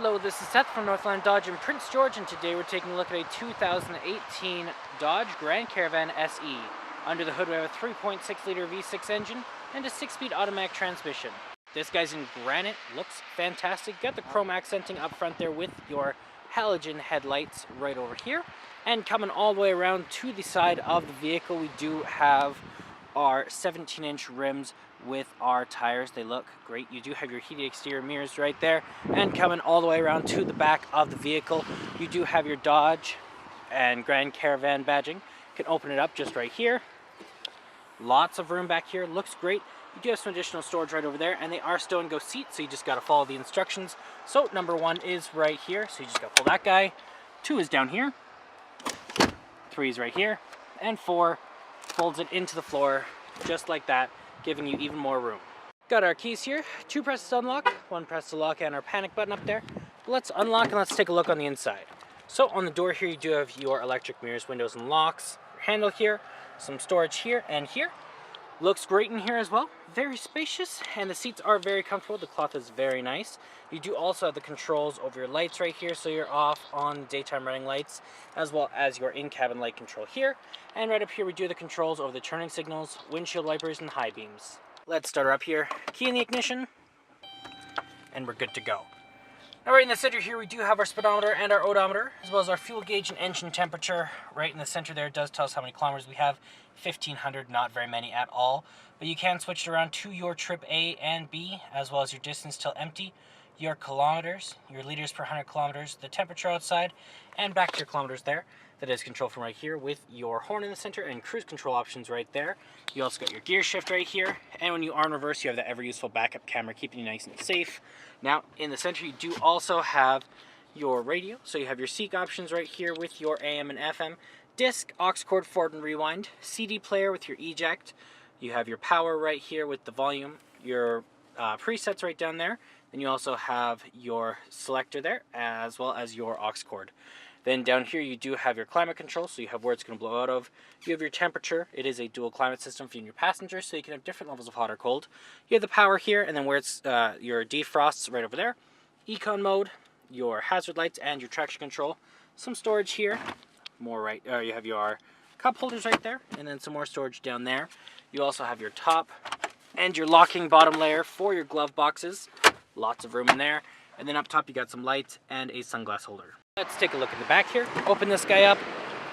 Hello, this is Seth from Northland Dodge in Prince George, and today we're taking a look at a 2018 Dodge Grand Caravan SE. Under the hood we have a 3.6 liter V6 engine and a 6-speed automatic transmission. This guy's in granite, looks fantastic. Got the chrome accenting up front there with your halogen headlights right over here. And coming all the way around to the side of the vehicle, we do have our 17-inch rims with our tires. They look great. You do have your heated exterior mirrors right there. And coming all the way around to the back of the vehicle, you do have your Dodge and Grand Caravan badging. You can open it up just right here. Lots of room back here. Looks great. You do have some additional storage right over there, and they are stow and go seats, so you just got to follow the instructions. So number 1 is right here, so you just got to pull that guy. 2 is down here. 3 is right here. And 4 folds it into the floor just like that, giving you even more room. Got our keys here. 2 presses to unlock, 1 press to lock, and our panic button up there. Let's unlock and let's take a look on the inside. So on the door here, you do have your electric mirrors, windows, and locks. Your handle here, some storage here and here. Looks great in here as well. Very spacious, and the seats are very comfortable. The cloth is very nice. You do also have the controls over your lights right here, so you're off on daytime running lights, as well as your in-cabin light control here. And right up here we do have the controls over the turning signals, windshield wipers, and high beams. Let's start her up here. Key in the ignition, and we're good to go. Now right in the center here we do have our speedometer and our odometer, as well as our fuel gauge and engine temperature. Right in the center there, it does tell us how many kilometers we have. 1,500, not very many at all. But you can switch it around to your trip A and B, as well as your distance till empty, your kilometers, your liters per 100 kilometers, the temperature outside, and back to your kilometers there. That is controlled from right here with your horn in the center and cruise control options right there. You also got your gear shift right here, and when you are in reverse, you have the ever useful backup camera keeping you nice and safe. Now in the center you do also have your radio, so you have your seat options right here with your AM and FM, disc, aux cord, forward and rewind, CD player with your eject. You have your power right here with the volume, your presets right down there. Then you also have your selector there, as well as your aux cord. Then down here you do have your climate control, so you have where it's going to blow out of. You have your temperature. It is a dual climate system for you and your passengers, so you can have different levels of hot or cold. You have the power here, and then where it's your defrosts right over there. Econ mode, your hazard lights, and your traction control. Some storage here. More right. You have your cup holders right there, and then some more storage down there. You also have your top and your locking bottom layer for your glove boxes. Lots of room in there. And then up top you got some lights and a sunglass holder. Let's take a look in the back here. Open this guy up.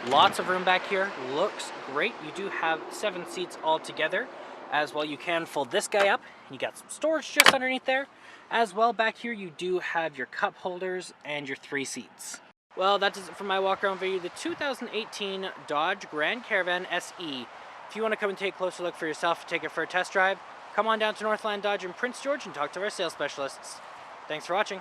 Lots of room back here. Looks great. You do have 7 seats all together. As well, you can fold this guy up. You got some storage just underneath there. As well, back here you do have your cup holders and your 3 seats. Well, that does it for my walk around video. The 2018 Dodge Grand Caravan SE. If you want to come and take a closer look for yourself, take it for a test drive, come on down to Northland Dodge in Prince George and talk to our sales specialists. Thanks for watching.